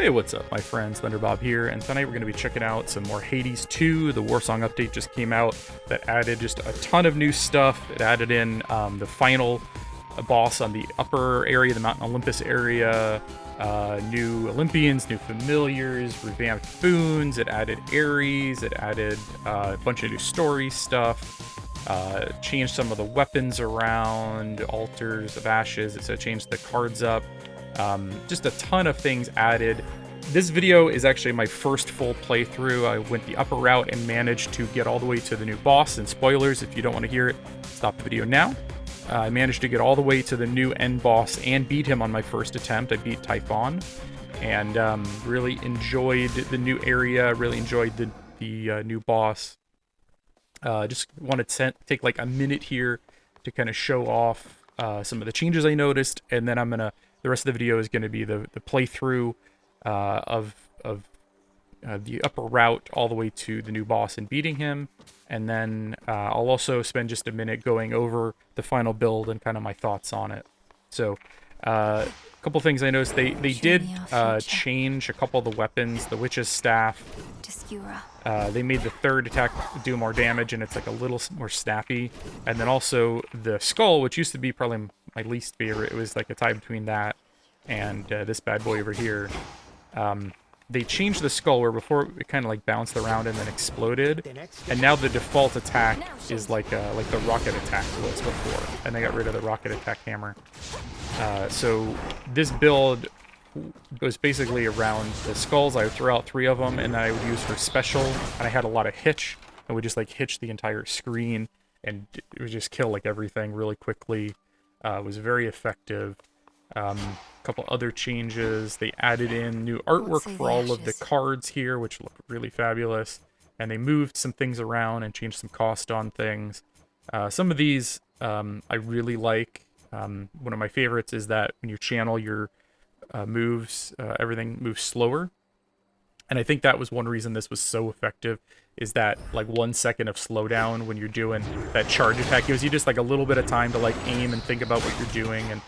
Hey, what's up, my friends? Thunderbob here, and tonight we're going to be checking out some more Hades 2. The Warsong update just came out that added just a ton of new stuff. It added in the final boss on the upper area, the Mount Olympus area, new Olympians, new familiars, revamped boons. It added Ares. It added a bunch of new story stuff. Changed some of the weapons around, altars of ashes. It changed the cards up. Just a ton of things added. This video is actually my first full playthrough. I went the upper route and managed to get all the way to the new boss. And spoilers, if you don't want to hear it, stop the video now. I managed to get all the way to the new end boss and beat him on my first attempt. I beat Typhon, and really enjoyed the new area. Really enjoyed the new boss. Just wanted to take like a minute here to kind of show off some of the changes I noticed, and then the rest of the video is going to be the playthrough of the upper route all the way to the new boss and beating him. And then I'll also spend just a minute going over the final build and kind of my thoughts on it. So a couple things I noticed. They did change a couple of the weapons. The Witch's Staff. They made the third attack do more damage, and it's like a little more snappy. And then also the skull, which used to be probably my least favorite. It was like a tie between that and this bad boy over here. They changed the skull where before it kind of like bounced around and then exploded, and now the default attack is like the rocket attack was before, and they got rid of the rocket attack hammer. So this build was basically around the skulls. I would throw out 3 of them, and then I would use for special, and I had a lot of hitch. I would just like hitch the entire screen, and it would just kill like everything really quickly. It was very effective. A couple other changes. They added in new artwork for all of the cards here, which look really fabulous. And they moved some things around and changed some cost on things. Some of these I really like. One of my favorites is that when you channel your moves, everything moves slower. And I think that was one reason this was so effective, is that like 1 second of slowdown when you're doing that charge attack gives you just like a little bit of time to like aim and think about what you're doing. And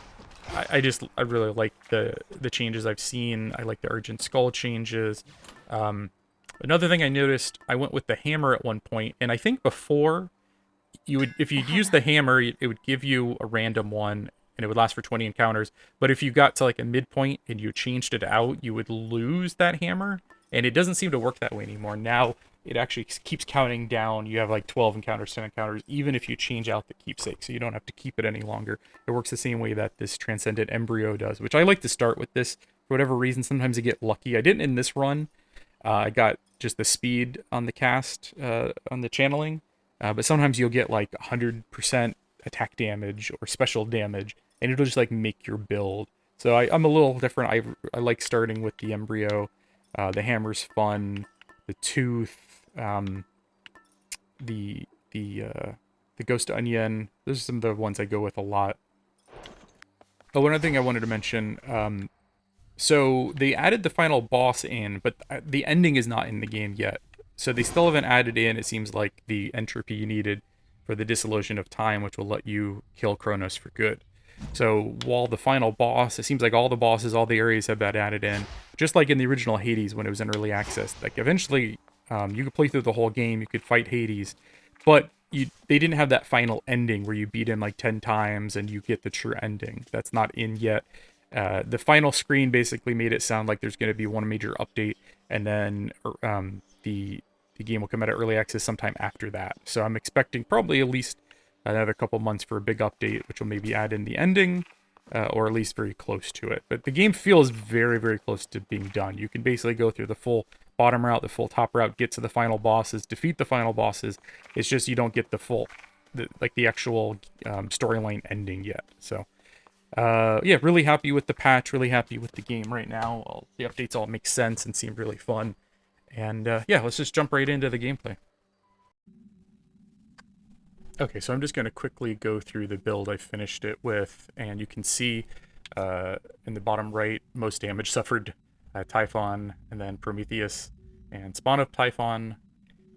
I really like the changes I've seen. I like the Argent Skull changes. Another thing I noticed, I went with the hammer at one point, and I think before if you'd use the hammer, it would give you a random one, and it would last for 20 encounters. But if you got to like a midpoint and you changed it out, you would lose that hammer, and it doesn't seem to work that way anymore. Now it actually keeps counting down. You have like 12 encounters, 10 encounters, even if you change out the keepsake, so you don't have to keep it any longer. It works the same way that this Transcendent Embryo does, which I like to start with this for whatever reason. Sometimes I get lucky. I didn't in this run. I got just the speed on the cast, on the channeling, but sometimes you'll get like 100% attack damage or special damage, and it'll just like make your build. So I'm a little different. I like starting with the Embryo. The hammer's fun. The tooth, the ghost onion. Those are some of the ones I go with a lot. Oh, one other thing I wanted to mention. So they added the final boss in, but the ending is not in the game yet. So they still haven't added in, it seems like, the entropy you needed for the dissolution of time, which will let you kill Kronos for good. So while the final boss, it seems like all the bosses, all the areas have been added in, just like in the original Hades when it was in early access. Like eventually, you could play through the whole game, you could fight Hades, but they didn't have that final ending where you beat him like 10 times and you get the true ending. That's not in yet. The final screen basically made it sound like there's going to be one major update, and then the game will come out of early access sometime after that. So I'm expecting probably at least another couple months for a big update, which will maybe add in the ending, or at least very close to it. But the game feels very, very close to being done. You can basically go through the full bottom route, the full top route, get to the final bosses, defeat the final bosses. It's just you don't get the actual storyline ending yet. So yeah, really happy with the patch, really happy with the game right now. The updates all make sense and seem really fun. And yeah, let's just jump right into the gameplay. Okay, so I'm just going to quickly go through the build I finished it with, and you can see in the bottom right, most damage suffered Typhon, and then Prometheus, and Spawn of Typhon.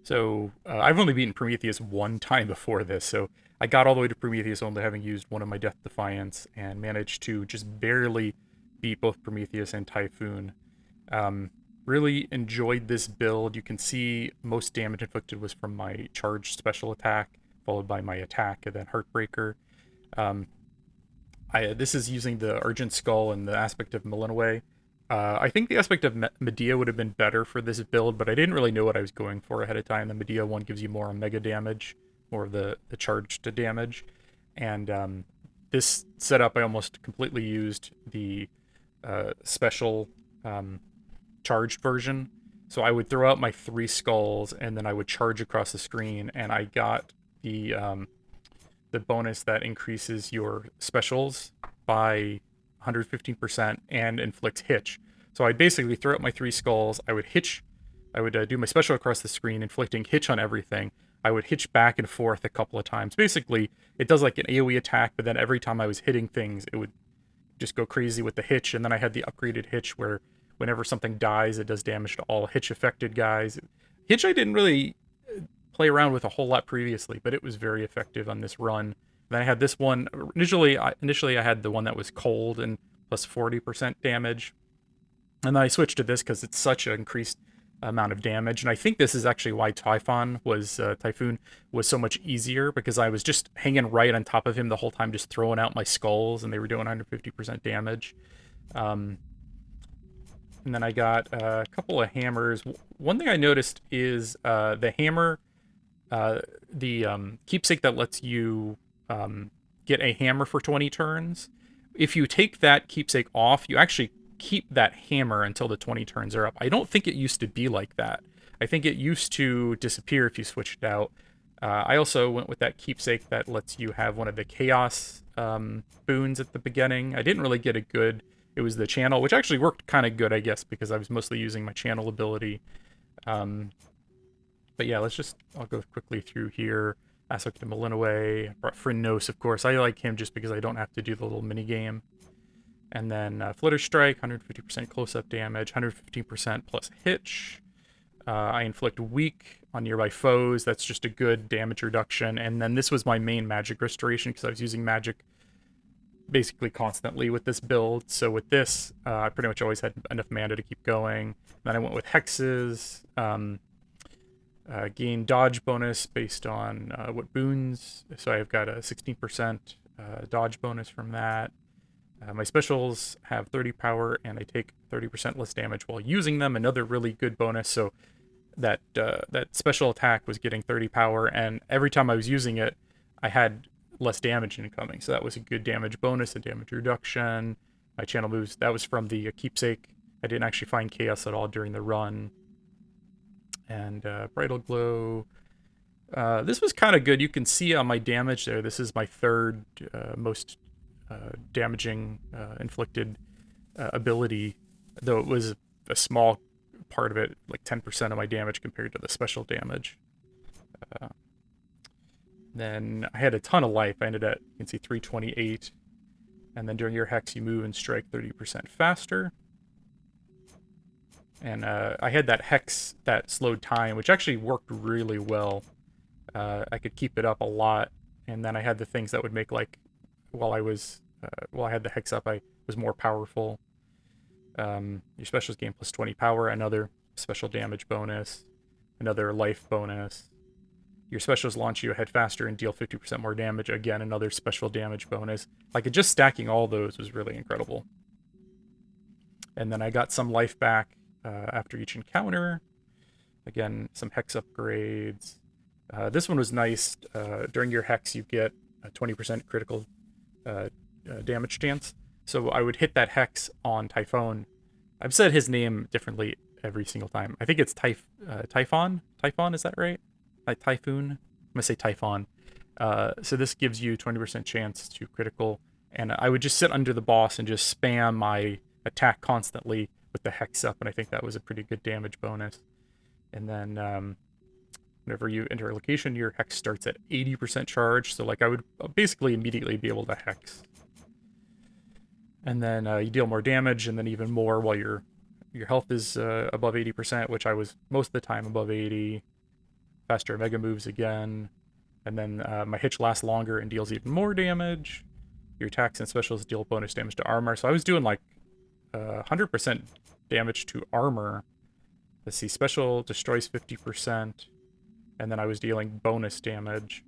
So I've only beaten Prometheus one time before this, so I got all the way to Prometheus only having used one of my Death Defiance, and managed to just barely beat both Prometheus and Typhoon. Really enjoyed this build. You can see most damage inflicted was from my charged special attack, followed by my attack, and then Heartbreaker. Um, this is using the Argent Skull and the aspect of Millenway. I think the aspect of Medea would have been better for this build, but I didn't really know what I was going for ahead of time. The Medea one gives you more Omega damage, more of the charged damage. And this setup, I almost completely used the special charged version. So I would throw out my 3 skulls, and then I would charge across the screen, and I got the bonus that increases your specials by 115% and inflicts hitch. So I'd basically throw out my 3 skulls. I would hitch. I would do my special across the screen, inflicting hitch on everything. I would hitch back and forth a couple of times. Basically, it does like an AoE attack, but then every time I was hitting things, it would just go crazy with the hitch. And then I had the upgraded hitch where whenever something dies, it does damage to all hitch affected guys. Hitch I didn't really play around with a whole lot previously, but it was very effective on this run. Then I had this one. Initially I had the one that was cold and plus 40% damage. And then I switched to this because it's such an increased amount of damage. And I think this is actually why Typhon was so much easier, because I was just hanging right on top of him the whole time, just throwing out my skulls, and they were doing 150% damage. And then I got a couple of hammers. One thing I noticed is the hammer, the keepsake that lets you get a hammer for 20 turns. If you take that keepsake off, you actually keep that hammer until the 20 turns are up. I don't think it used to be like that. I think it used to disappear if you switched it out. I also went with that keepsake that lets you have one of the chaos boons at the beginning. I didn't really get a good... It was the channel, which actually worked kind of good, I guess, because I was mostly using my channel ability. But yeah, I'll go quickly through here. Aspect of Millenway. Brought Phrynos, of course. I like him just because I don't have to do the little mini game. And then Flitter Strike, 150% close-up damage, 115% plus hitch. I inflict weak on nearby foes. That's just a good damage reduction. And then this was my main magic restoration because I was using magic basically constantly with this build. So with this, I pretty much always had enough mana to keep going. Then I went with hexes. Gain dodge bonus based on what boons. So I've got a 16% dodge bonus from that. My specials have 30 power, and I take 30% less damage while using them. Another really good bonus. So that special attack was getting 30 power, and every time I was using it, I had less damage incoming. So that was a good damage bonus and damage reduction. My channel moves, that was from the keepsake. I didn't actually find chaos at all during the run. And Bridal Glow. This was kind of good. You can see on my damage there, this is my third most damaging inflicted ability, though it was a small part of it, like 10% of my damage compared to the special damage. Then I had a ton of life. I ended at, you can see, 328. And then during your hex, you move and strike 30% faster. And I had that hex that slowed time, which actually worked really well. I could keep it up a lot. And then I had the things that would make, like, while I had the hex up, I was more powerful. Your specials gain plus 20 power, another special damage bonus, another life bonus. Your specials launch you ahead faster and deal 50% more damage. Again, another special damage bonus. Like, just stacking all those was really incredible. And then I got some life back after each encounter. Again, some hex upgrades. This one was nice. During your hex, you get a 20% critical damage chance. So I would hit that hex on Typhon. I've said his name differently every single time. I think it's Typhon? Typhon, is that right? Like Typhoon? I'm going to say Typhon. So this gives you 20% chance to critical. And I would just sit under the boss and just spam my attack constantly with the hex up. And I think that was a pretty good damage bonus. And then whenever you enter a location, your hex starts at 80% charge. So like I would basically immediately be able to hex. And then you deal more damage and then even more while your health is above 80%, which I was most of the time above 80. Faster mega moves again. And then my hitch lasts longer and deals even more damage. Your attacks and specials deal bonus damage to armor. So I was doing like 100% damage to armor. Let's see, special destroys 50%, and then I was dealing bonus damage.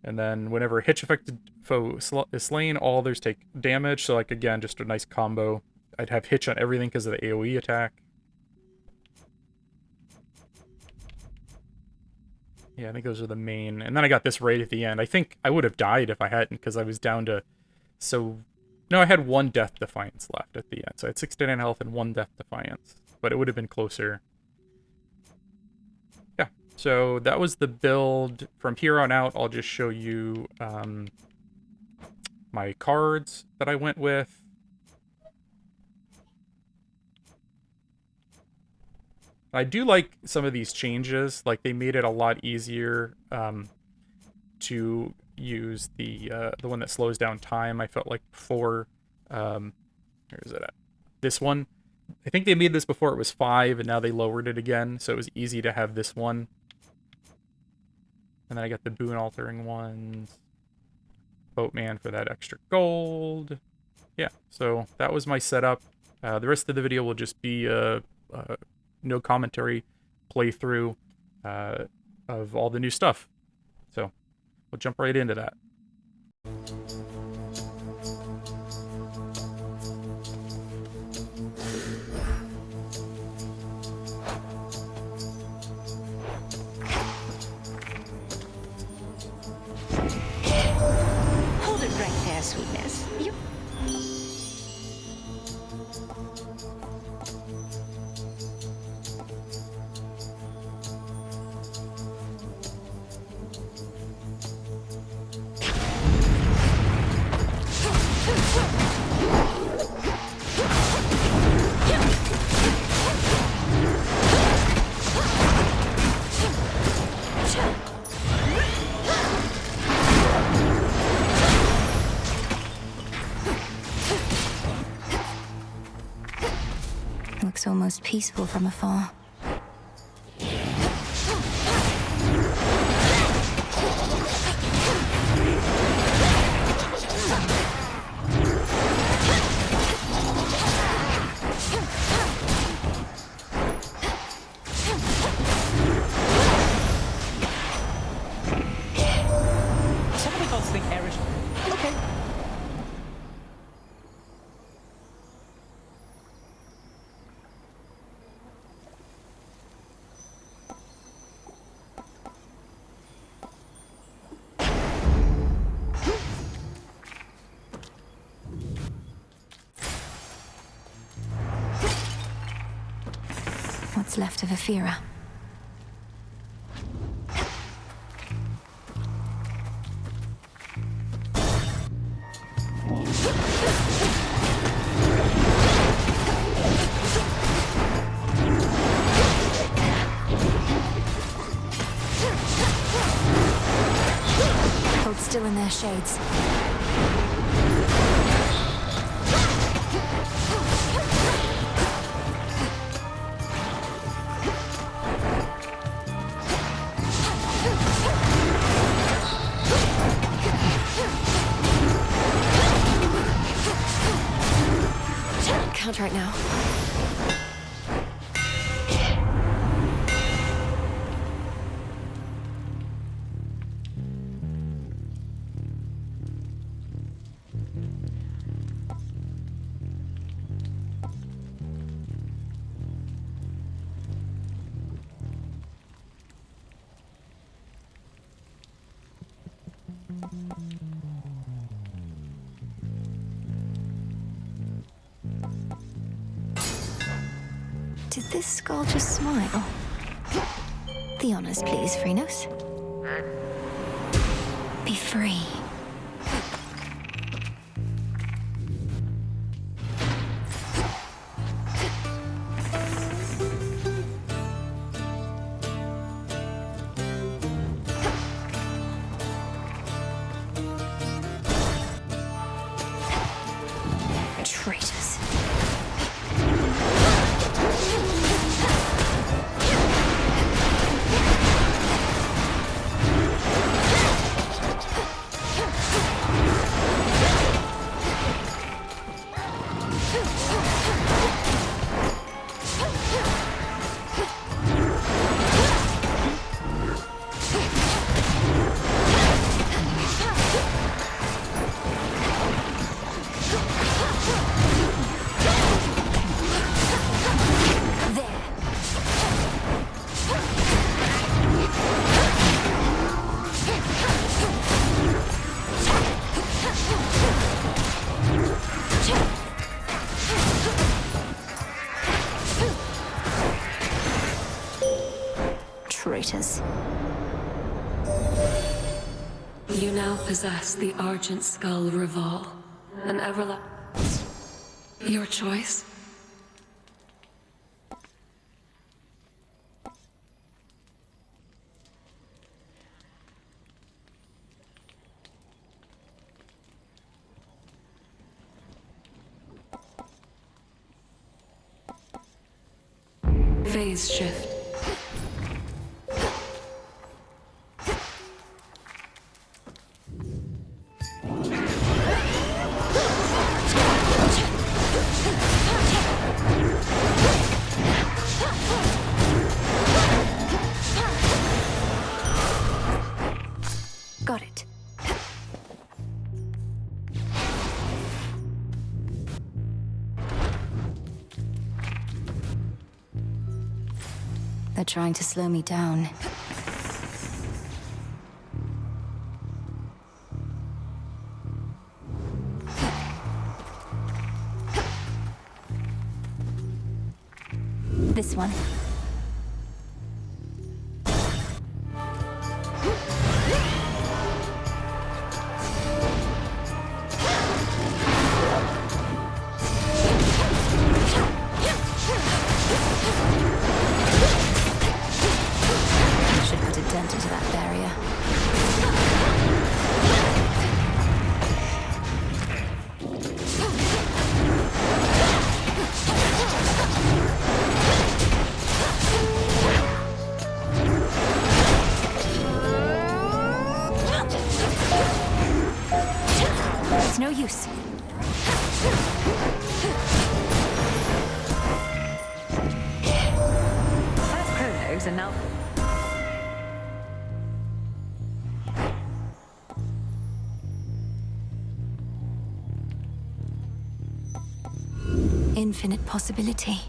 And then whenever a hitch-affected foe is slain, all others take damage. So, like, again, just a nice combo. I'd have hitch on everything because of the AoE attack. Yeah, I think those are the main. And then I got this right at the end. I think I would have died if I hadn't, because I was down to... So... No, I had 1 Death Defiance left at the end. So I had 69 health and 1 Death Defiance. But it would have been closer. Yeah, so that was the build. From here on out, I'll just show you my cards that I went with. I do like some of these changes. Like, they made it a lot easier to use the one that slows down time. I felt like before, where is it at? This one. I think they made this before it was 5, and now they lowered it again, so it was easy to have this one. And then I got the boon altering ones. Boatman for that extra gold. Yeah, so that was my setup. The rest of the video will just be no commentary playthrough of all the new stuff. So we'll jump right into that. Hold it right there, sweetness. You... Looks almost peaceful from afar. Some people think Irish. Okay. What's left of Ephyra? Hold still in their shades. Can't right now. Did this skull just smile? The honors, please, Phrynos. Be free. Traitors. Traitors. You now possess the Argent Skull Revolve, an everlasting. Your choice? Phase shift. Got it. They're trying to slow me down. This one. Should put a dent into that barrier. It's no use. First Chronos and now... Infinite possibility.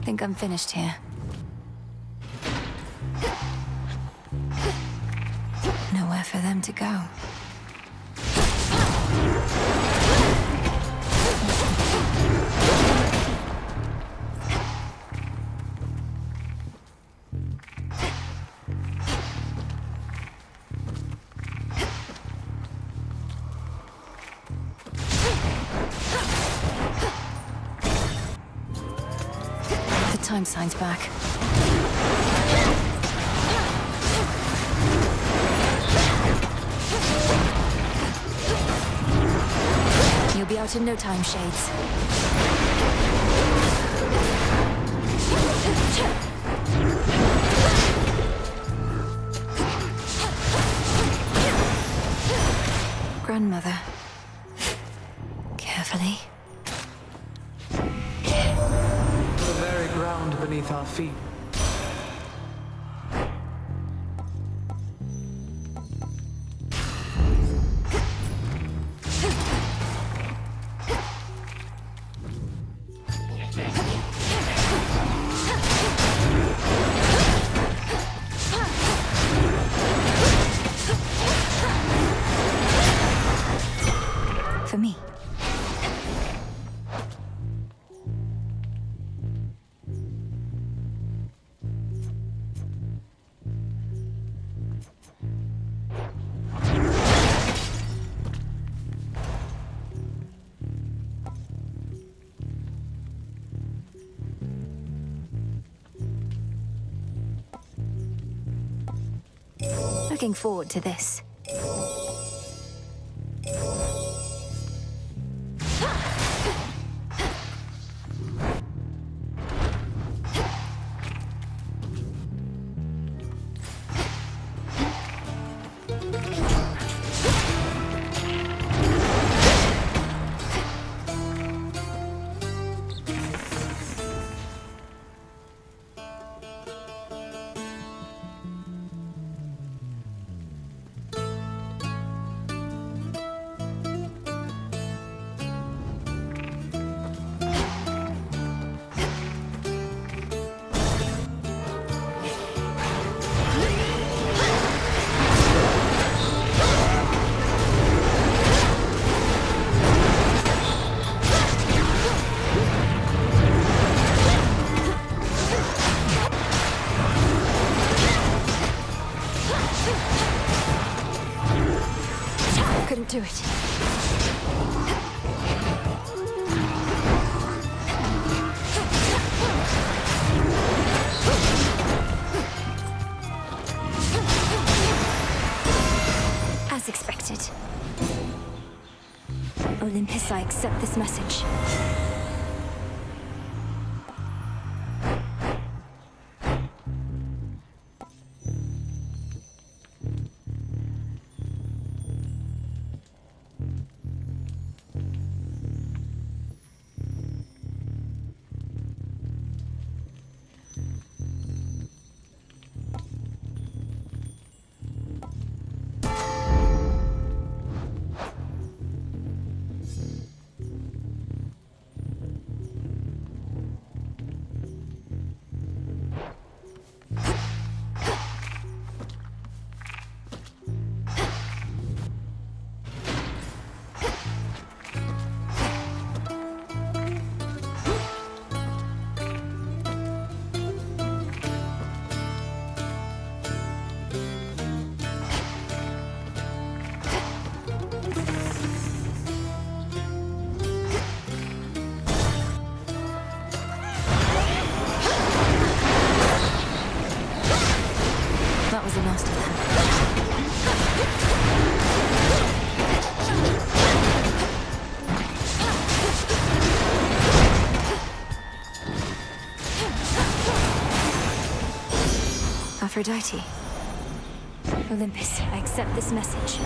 Think I'm finished here. Nowhere for them to go. The time sign's back. You'll be out in no time, Shades. Grandmother. Carefully. The very ground beneath our feet. For me. Looking forward to this. accept this message. That was the last of them. Aphrodite. Olympus, I accept this message.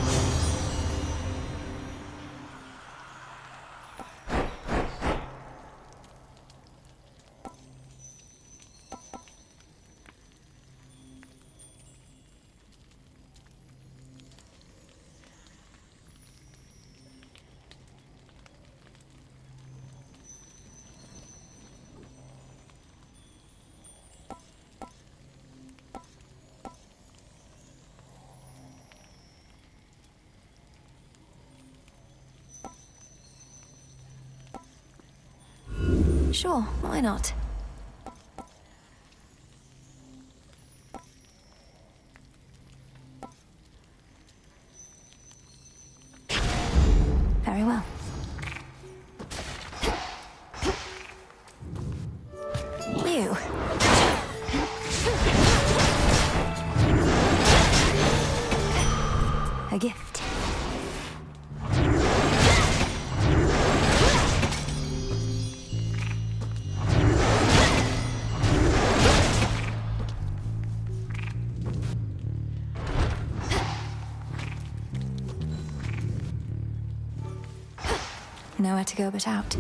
Sure, why not? Very well. You. A gift. Nowhere to go but out.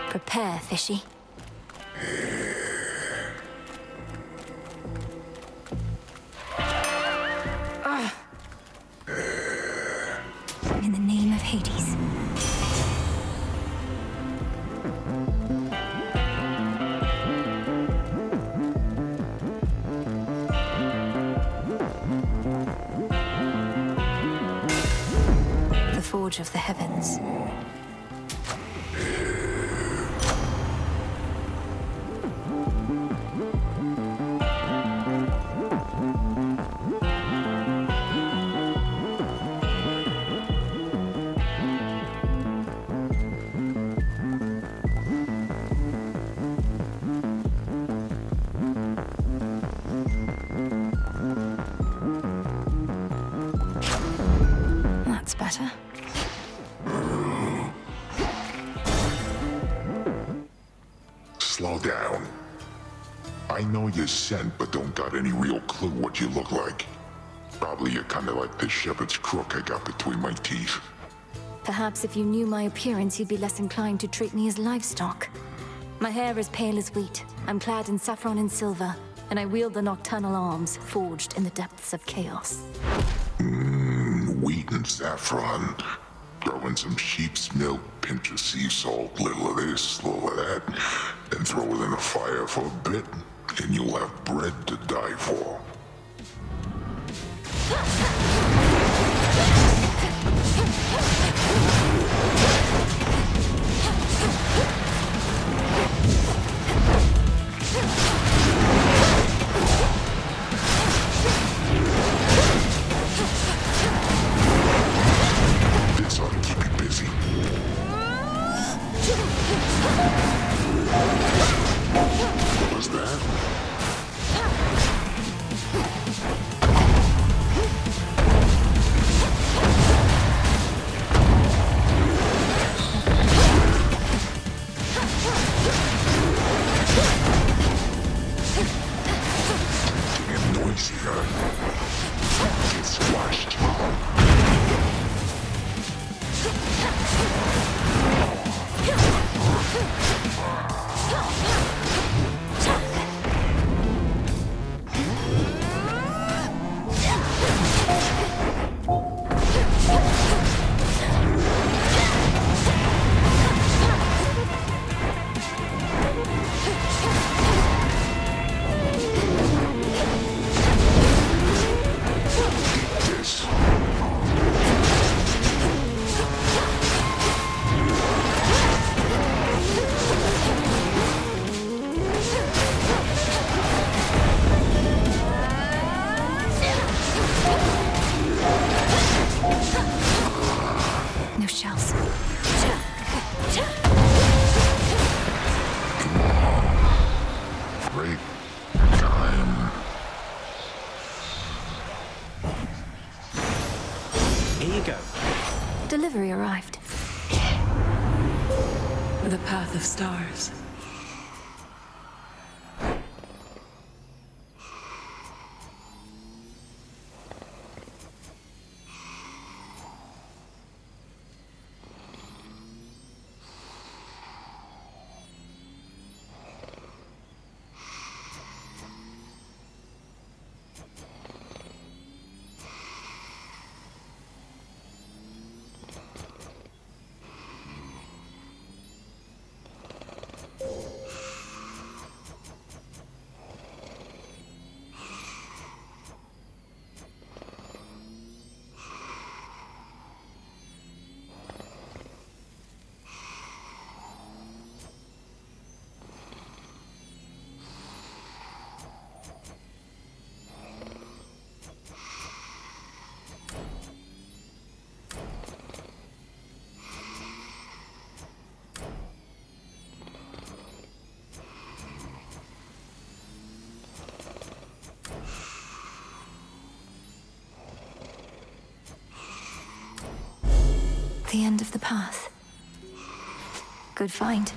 Prepare, fishy. In the name of Hades. The forge of the heavens. That's better. Slow down. I know you're sent, but don't got any real clue what you look like. Probably you're kinda like this shepherd's crook I got between my teeth. Perhaps if you knew my appearance, you'd be less inclined to treat me as livestock. My hair is pale as wheat. I'm clad in saffron and silver, and I wield the nocturnal arms forged in the depths of chaos. Wheat and saffron. Throw in some sheep's milk, pinch of sea salt, little of this, little of that, then throw it in the fire for a bit, and you'll have bread to die for. This ought to keep you busy. was that? Getting noisier. Get squashed. No shells. Break time. Here you go. Delivery arrived. The path of stars. The end of the path. Good find.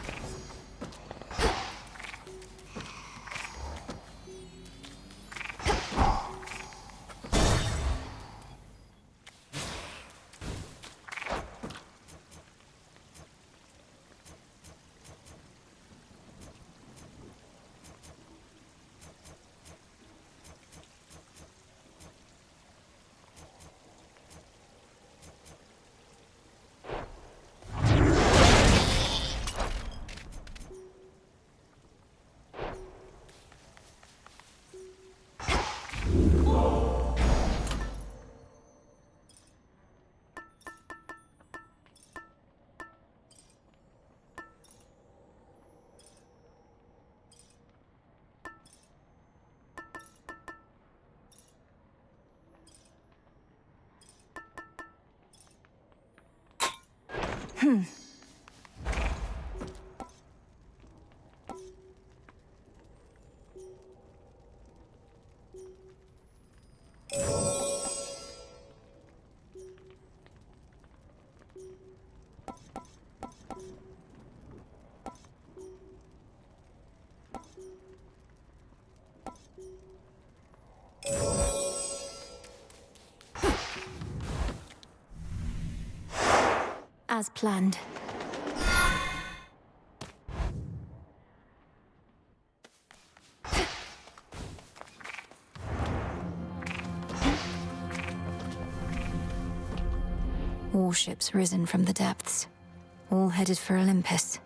As planned. Warships risen from the depths, all headed for Olympus.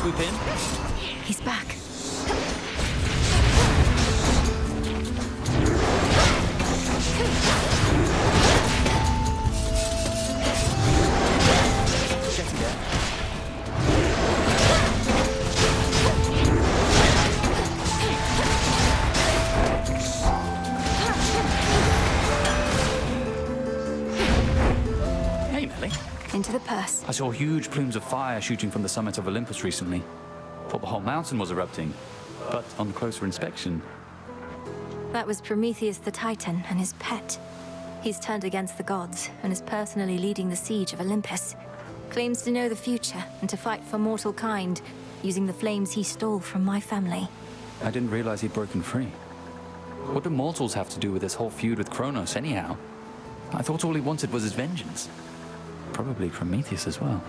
swoop in? He's back. Getting there. Hey, Melly. Into the purse. I saw huge plumes of fire shooting from the summit of Olympus recently. Thought the whole mountain was erupting. But on closer inspection... That was Prometheus the Titan and his pet. He's turned against the gods and is personally leading the siege of Olympus. Claims to know the future and to fight for mortal kind, using the flames he stole from my family. I didn't realize he'd broken free. What do mortals have to do with this whole feud with Kronos, anyhow? I thought all he wanted was his vengeance. Probably Prometheus as well.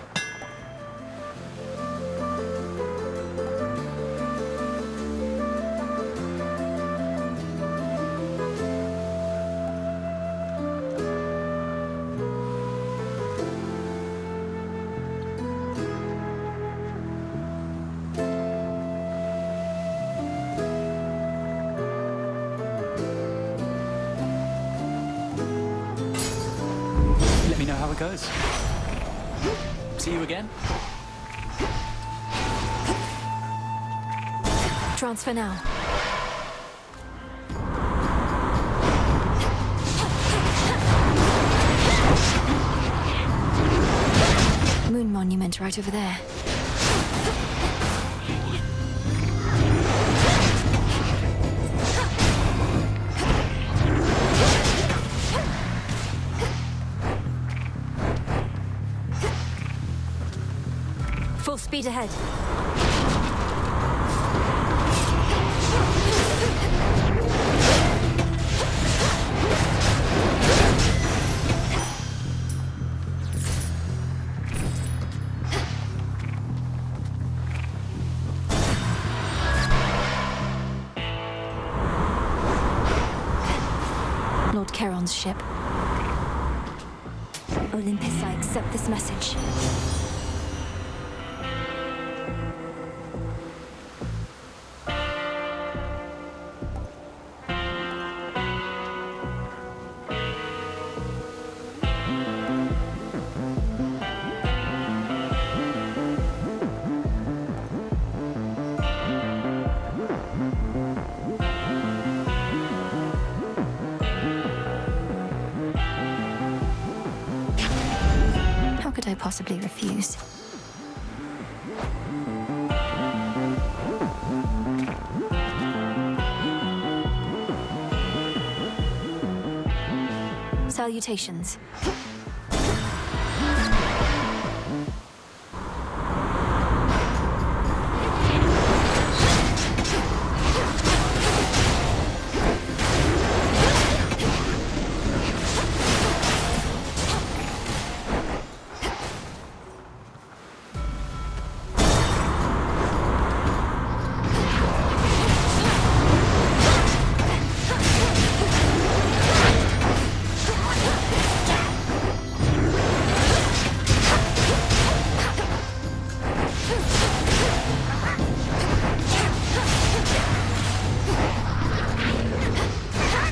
Let me know how it goes. See you again. Transfer now. Moon monument right over there. Full speed ahead. Lord Charon's ship. Olympus, I accept this message. How could I possibly refuse? Salutations.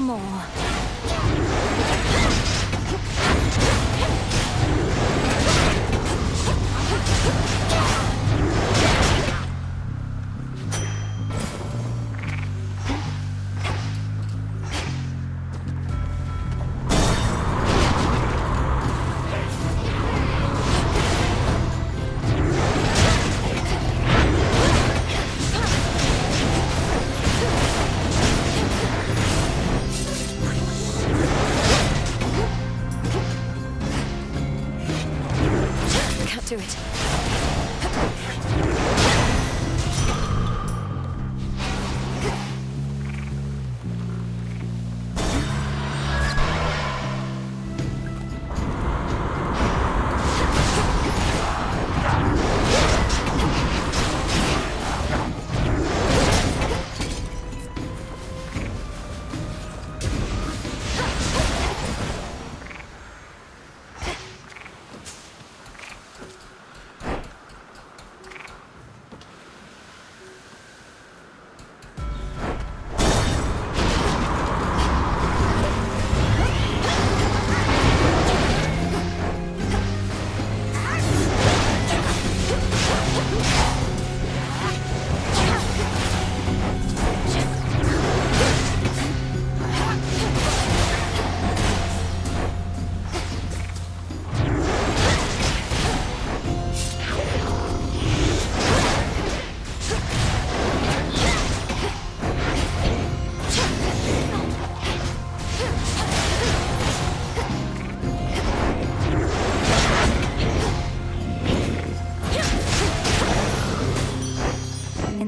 More. Can't do it.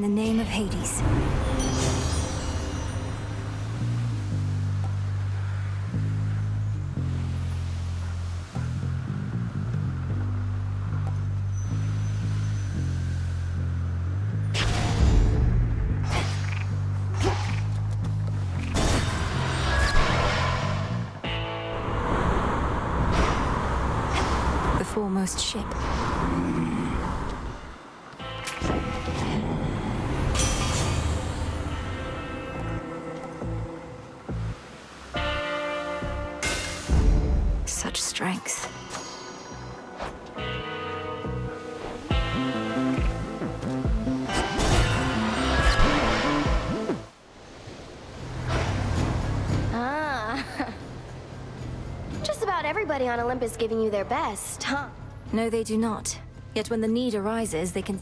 the name of Hades. The foremost ship. Such strength. Just about everybody on Olympus giving you their best, huh? No, they do not. Yet when the need arises, they can...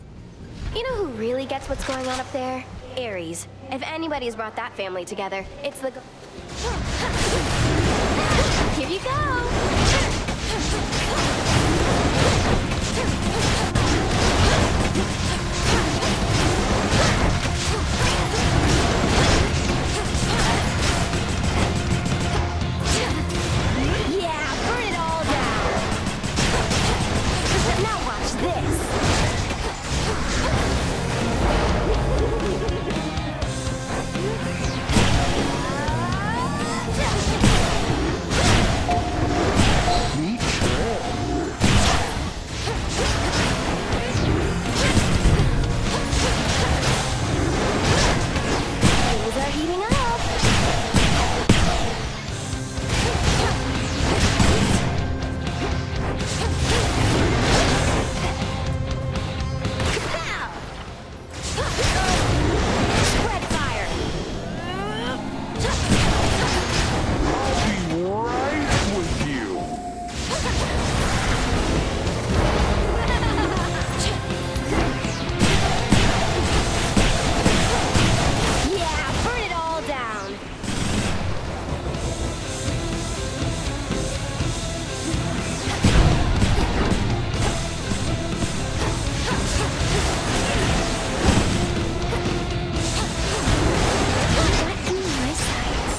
You know who really gets what's going on up there? Ares. If anybody's brought that family together, it's the... Here you go! Yeah, burn it all down! Now watch this! Things are heating up! Pow! Spread fire! Be right with you. Yeah, burn it all down! What in my sights?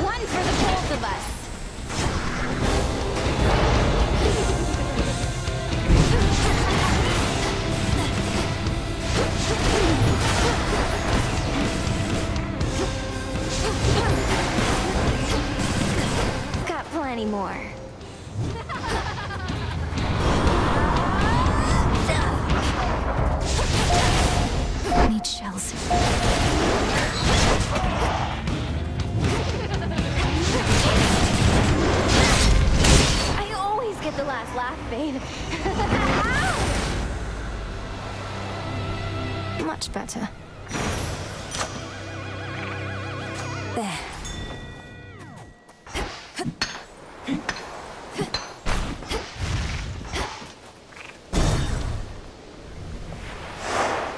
One for the both of us. Got plenty more. Need shells. I always get the last laugh, babe. Much better. There.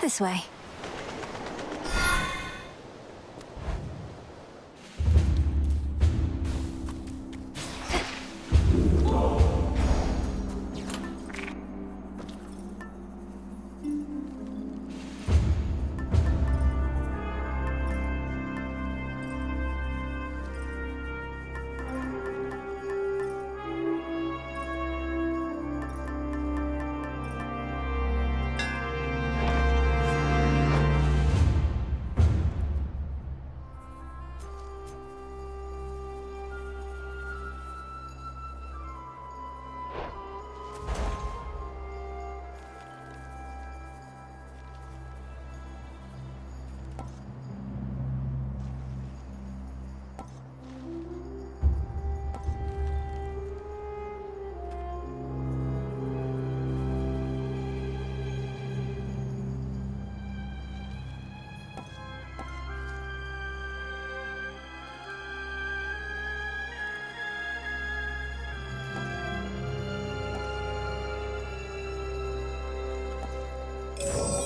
This way.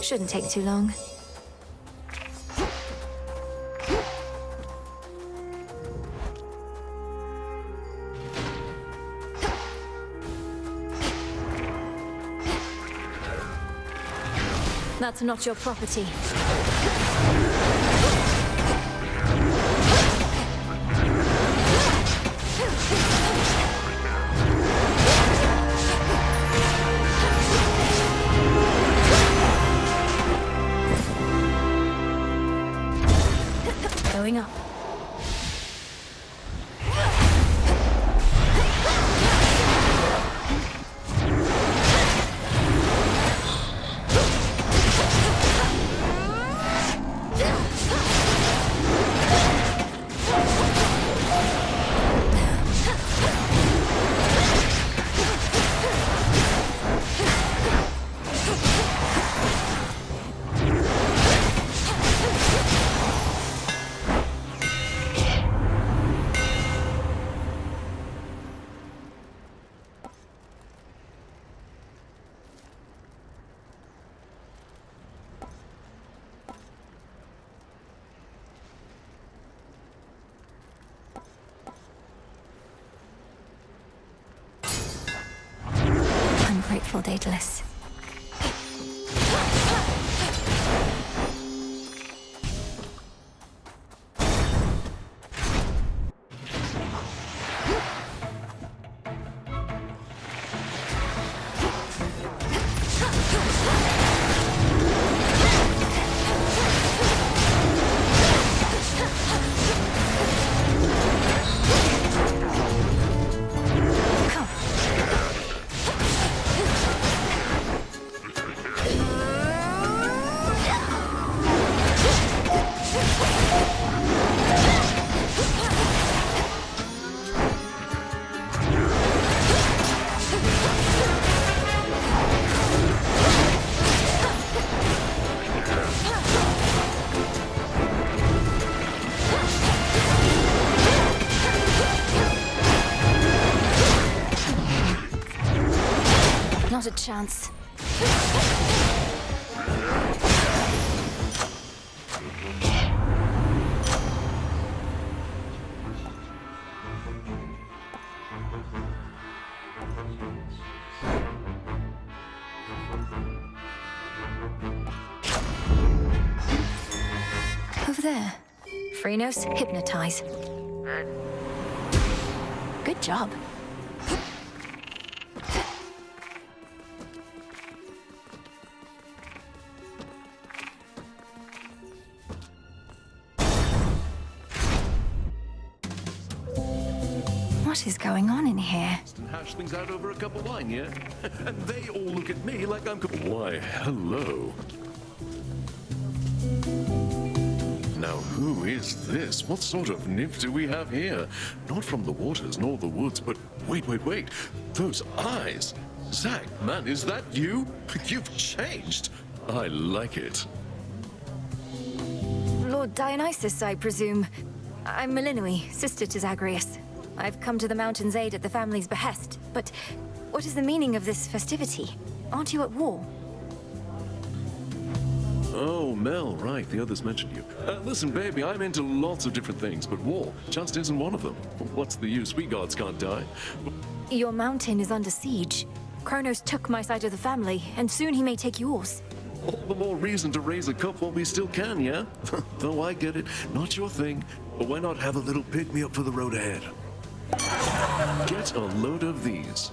Shouldn't take too long. That's not your property. Going up. Grateful, Daedalus. Not a chance. Over there. Phrenos, hypnotize. Good job. What is going on in here? Hash things out over a cup of wine, yeah? And they all look at me like I'm... Why, hello. Now, who is this? What sort of nymph do we have here? Not from the waters nor the woods, but wait. Those eyes! Zach, man, is that you? You've changed. I like it. Lord Dionysus, I presume. I'm Melinoi, sister to Zagreus. I've come to the mountain's aid at the family's behest, but what is the meaning of this festivity? Aren't you at war? Oh, Mel, right, the others mentioned you. Listen, baby, I'm into lots of different things, but war just isn't one of them. What's the use? We gods can't die. Your mountain is under siege. Kronos took my side of the family, and soon he may take yours. All the more reason to raise a cup while we still can, yeah? Though I get it, not your thing, but why not have a little pick-me-up for the road ahead? Get a load of these.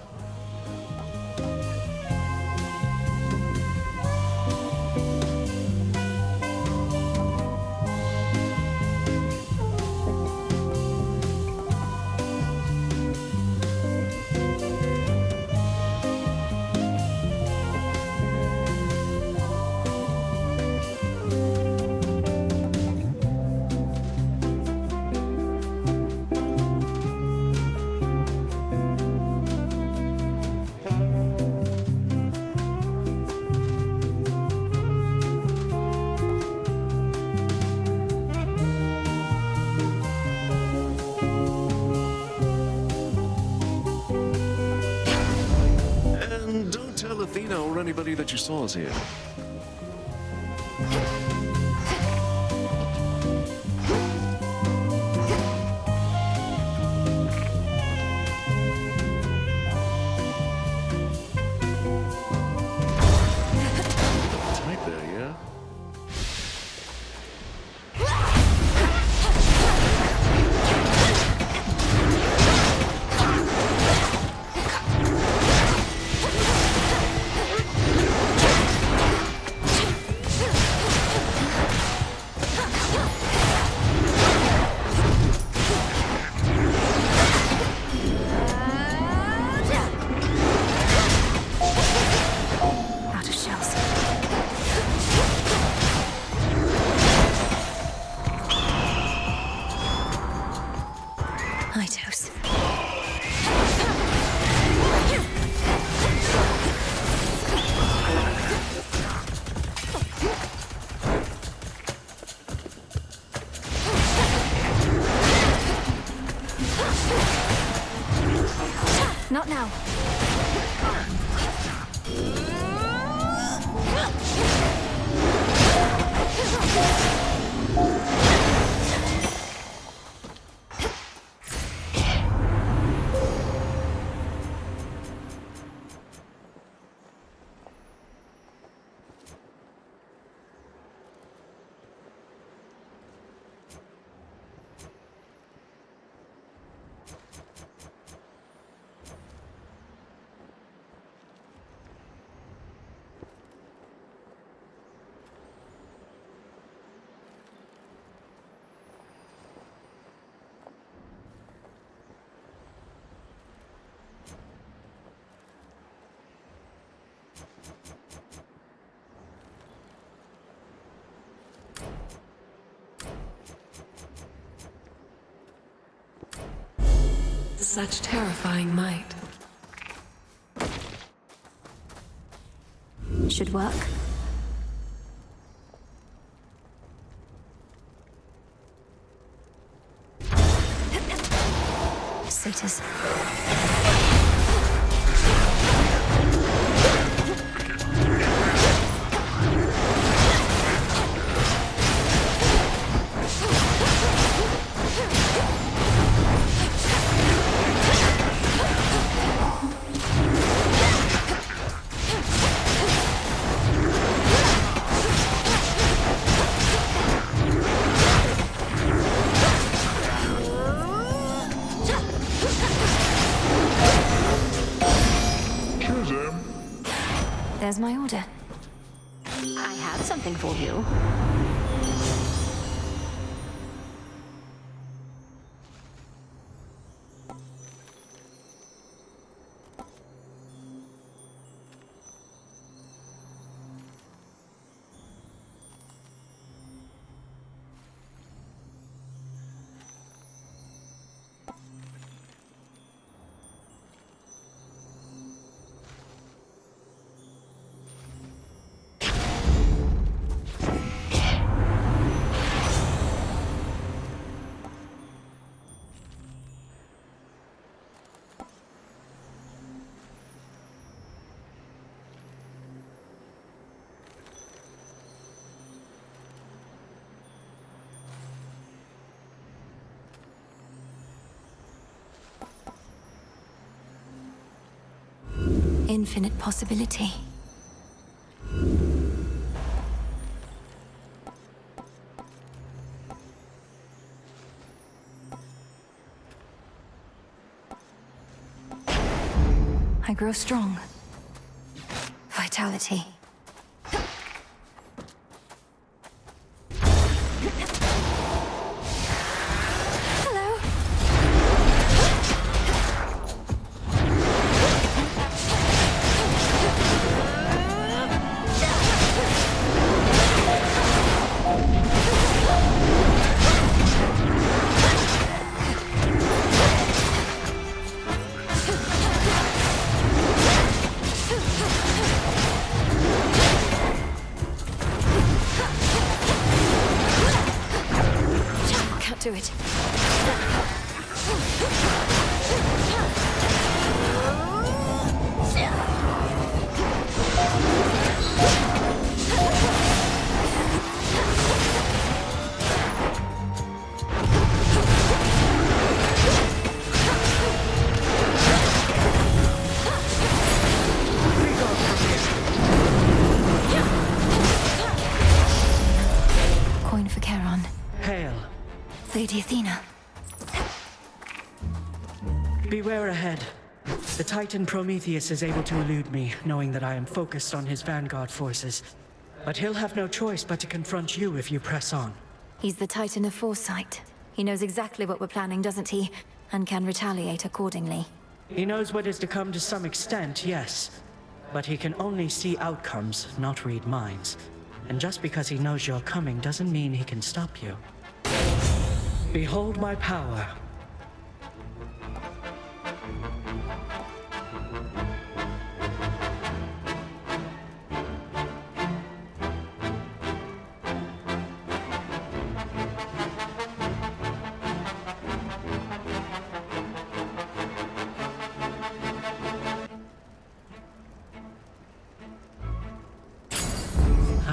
Athena or anybody that you saw us here. Itos. Not now. Such terrifying might. Should work. Satyrs. There's my order. I have something for you. Infinite possibility. I grow strong. Vitality. Do it. Coin for Charon. Hail. Lady Athena. Beware ahead. The Titan Prometheus is able to elude me, knowing that I am focused on his vanguard forces. But he'll have no choice but to confront you if you press on. He's the Titan of Foresight. He knows exactly what we're planning, doesn't he? And can retaliate accordingly. He knows what is to come to some extent, yes. But he can only see outcomes, not read minds. And just because he knows you're coming doesn't mean he can stop you. Behold my power.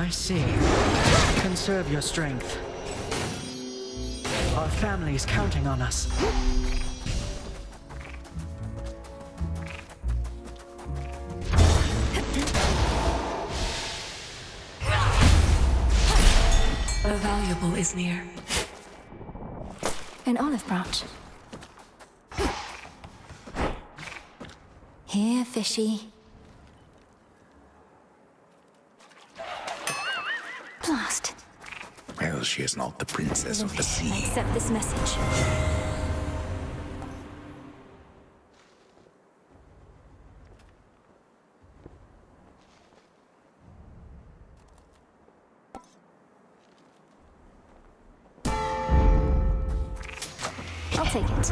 I see. Conserve your strength. Our family's counting on us. A valuable is near. An olive branch. Here, fishy. Blast. Well, she is not the princess of the sea. Accept this message. I'll take it.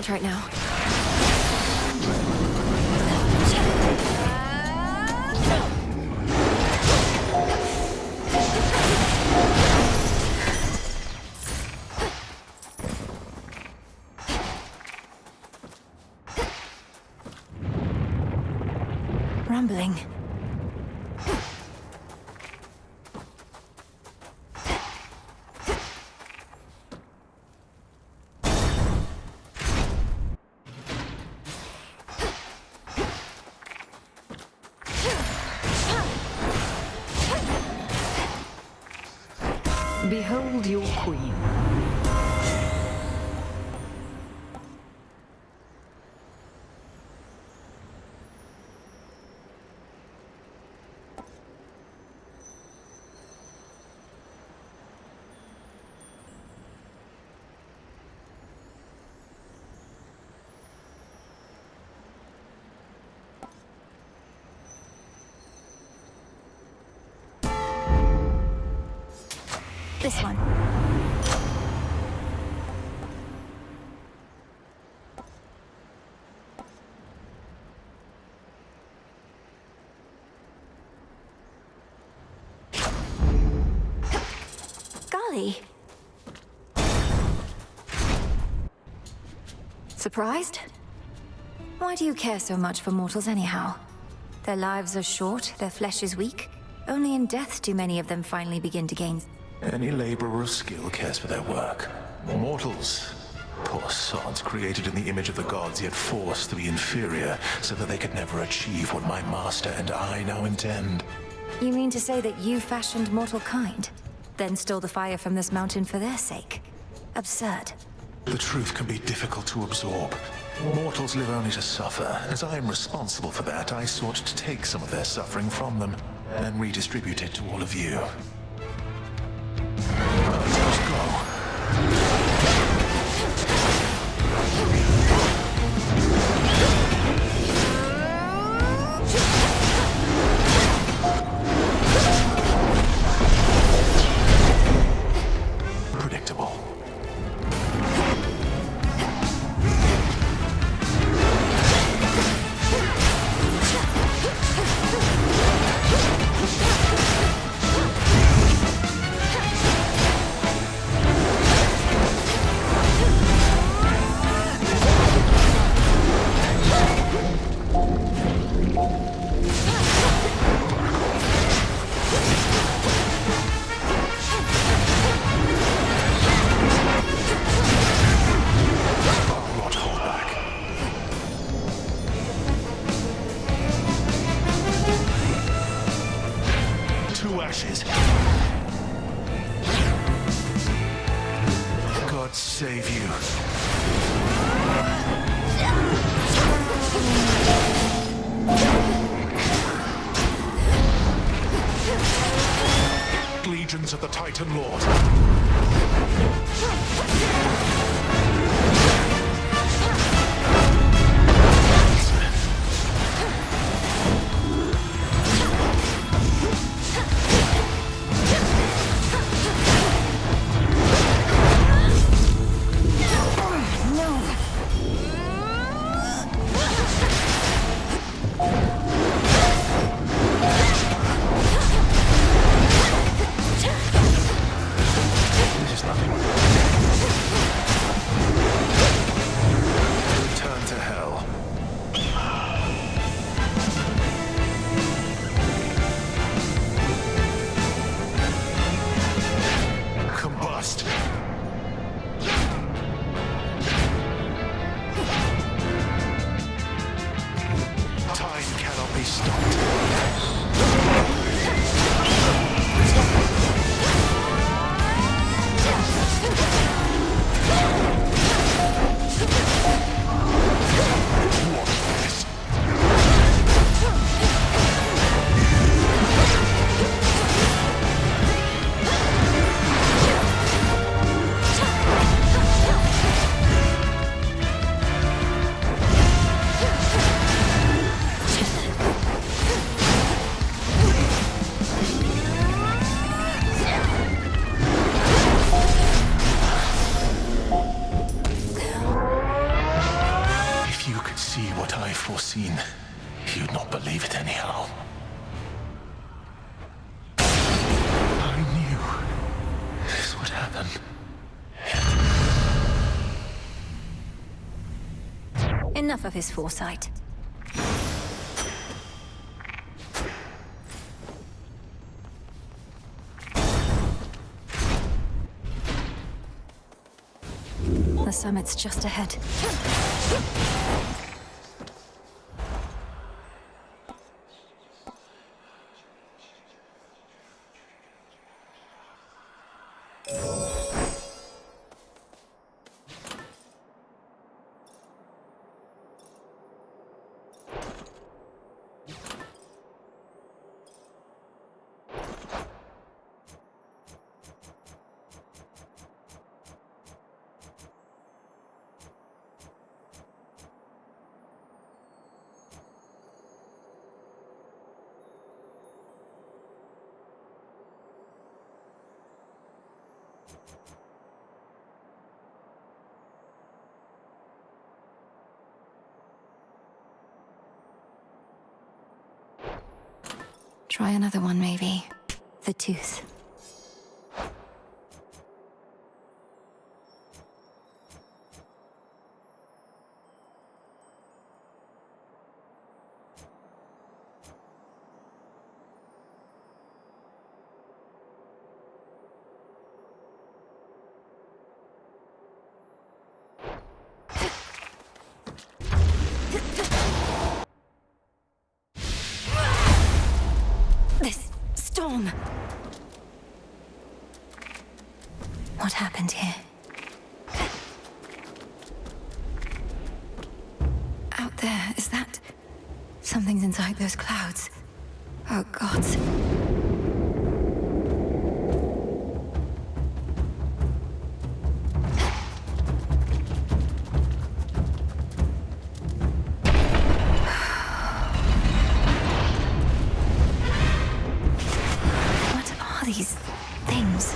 Right now. Rumbling. Behold your queen. This one. Golly. Surprised? Why do you care so much for mortals anyhow? Their lives are short, their flesh is weak. Only in death do many of them finally begin to gain. Any laborer of skill cares for their work. Mortals, poor sods, created in the image of the gods, yet forced to be inferior, so that they could never achieve what my master and I now intend. You mean to say that you fashioned mortal kind, then stole the fire from this mountain for their sake? Absurd. The truth can be difficult to absorb. Mortals live only to suffer. As I am responsible for that, I sought to take some of their suffering from them, and redistribute it to all of you. Let's go. Predictable. II Ashes. God save you. the Titan Lord. Foreseen, you'd not believe it anyhow. I knew this would happen. Enough of his foresight. The summit's just ahead. Try another one, maybe. The tooth. What happened here? Out there, is that... Something's inside those clouds. Oh, gods. What are these things?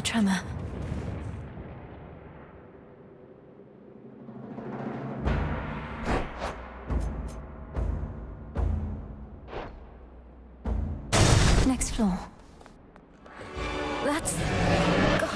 tremor. Next floor. That's... God.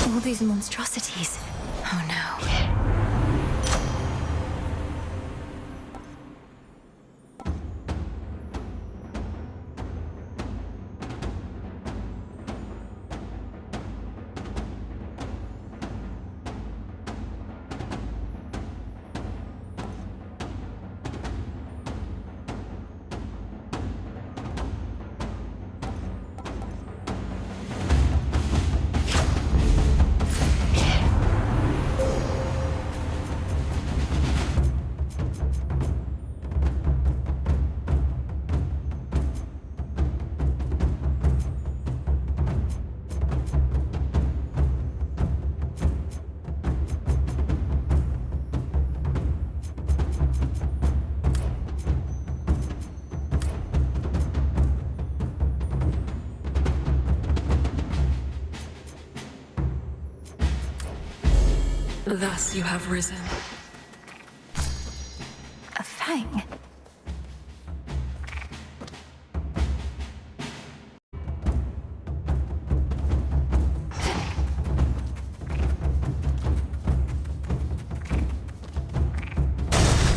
All these monstrosities. Oh no. Thus you have risen. A fang?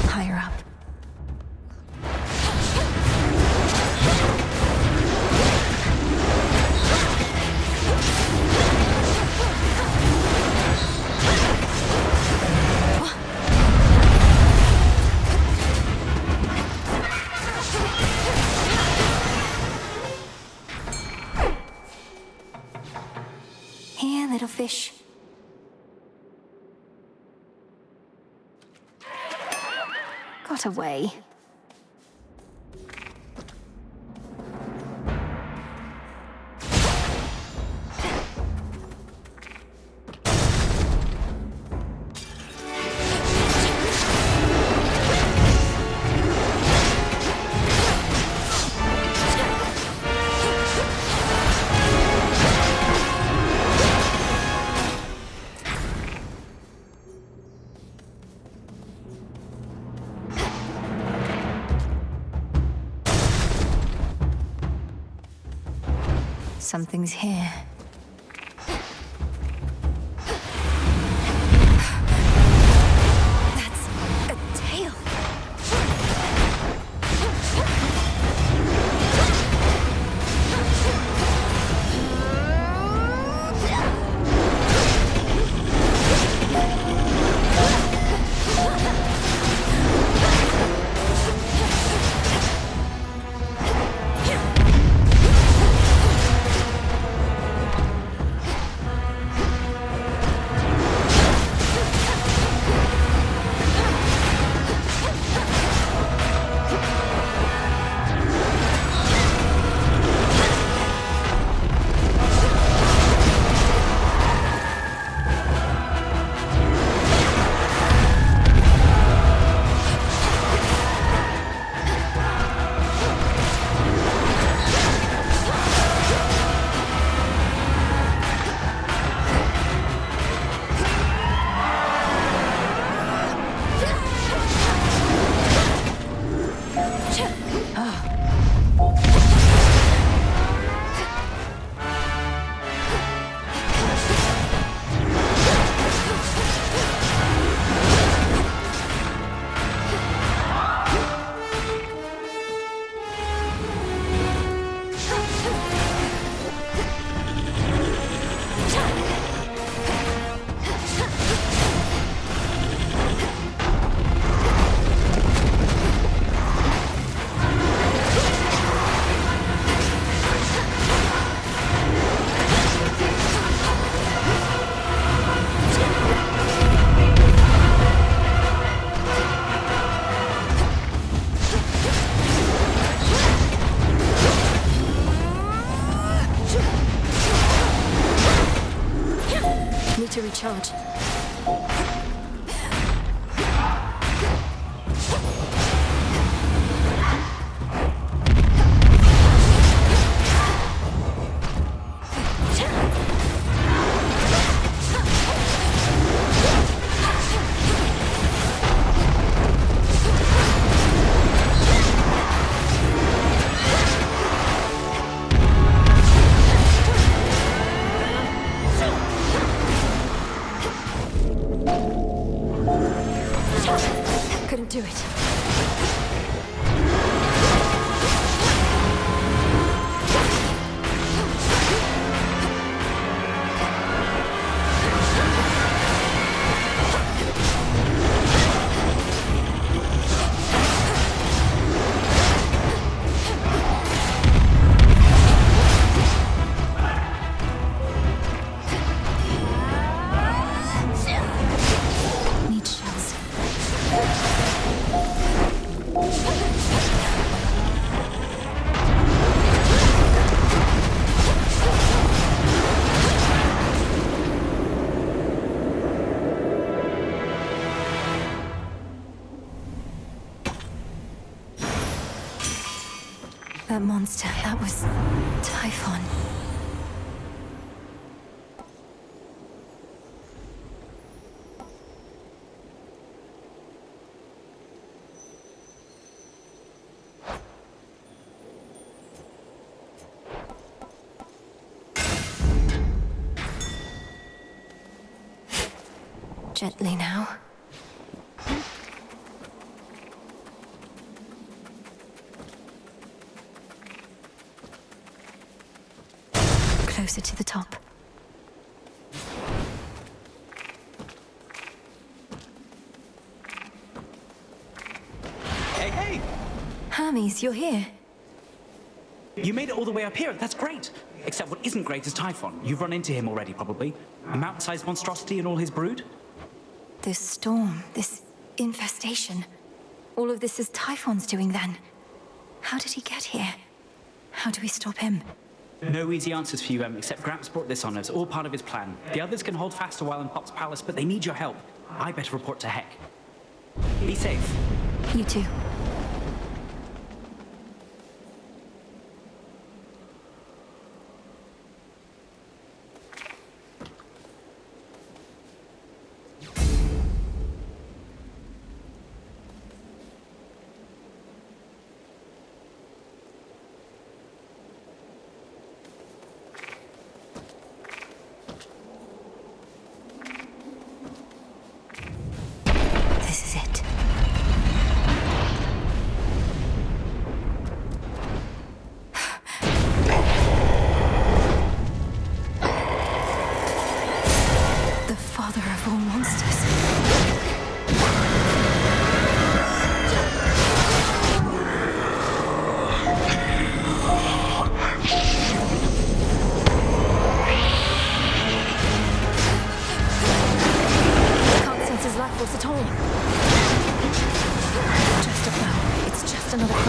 Higher up. Here, little fish. Got away. Something's here. That's a tail. charge. Couldn't do it. Need shells. That monster, that was Typhon. Gently now. Closer to the top. Hey, hey! Hermes, you're here. You made it all the way up here. That's great. Except what isn't great is Typhon. You've run into him already, probably. A mountain-sized monstrosity and all his brood? This storm, this infestation. All of this is Typhon's doing then. How did he get here? How do we stop him? No easy answers for you, except Gramps brought this on us, all part of his plan. The others can hold fast a while in Pop's palace, but they need your help. I better report to Heck. Be safe. You too. This is it. The father of all monsters. Can't sense his life force at all. Just a foul. It's just another foul.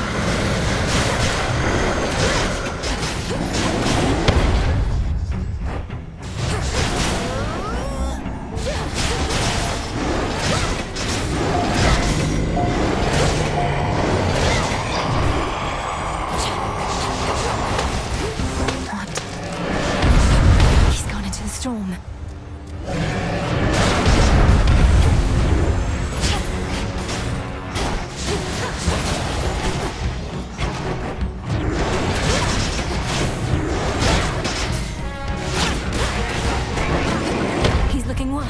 What? He's gone into the storm. He's looking worse.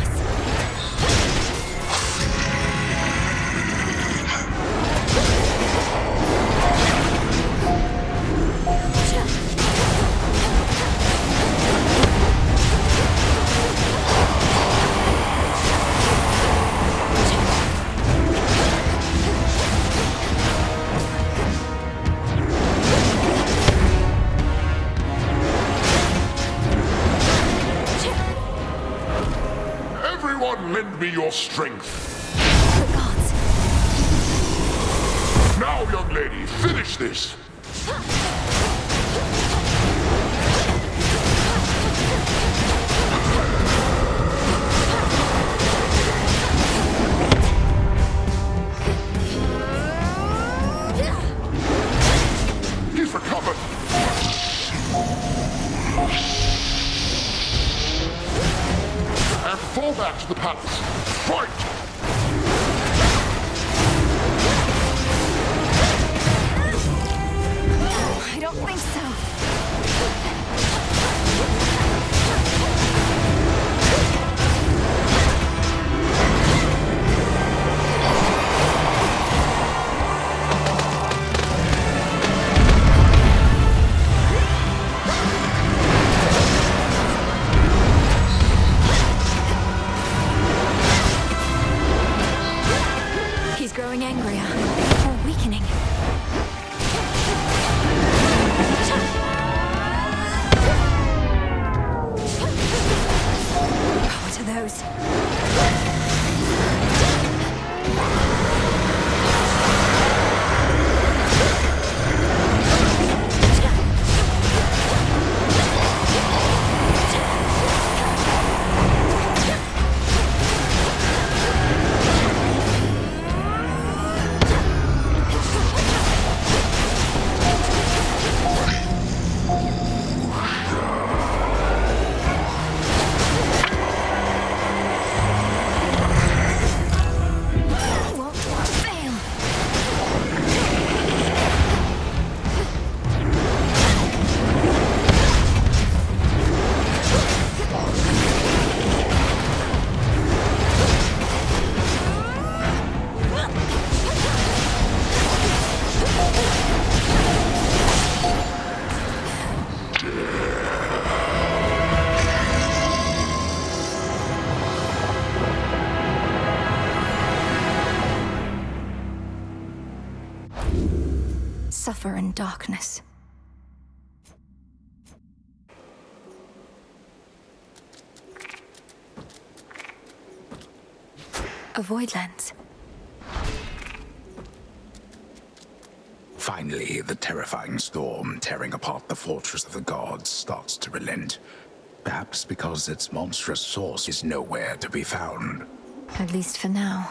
Everyone lend me your strength. The gods. Now, young lady, finish this. Fight! I don't think so. He's growing angrier, or weakening. What are those? Suffer in darkness. A void lens. Finally, the terrifying storm tearing apart the fortress of the gods starts to relent. Perhaps because its monstrous source is nowhere to be found. At least for now.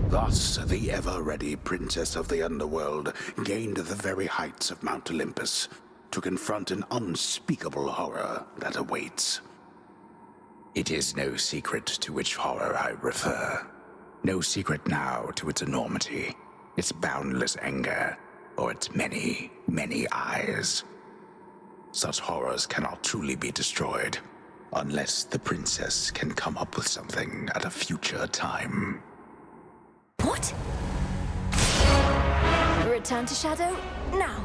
Thus, the ever-ready princess of the underworld gained the very heights of Mount Olympus to confront an unspeakable horror that awaits. It is no secret to which horror I refer. No secret now to its enormity, its boundless anger, or its many, many eyes. Such horrors cannot truly be destroyed, unless the princess can come up with something at a future time. What? Return to Shadow now.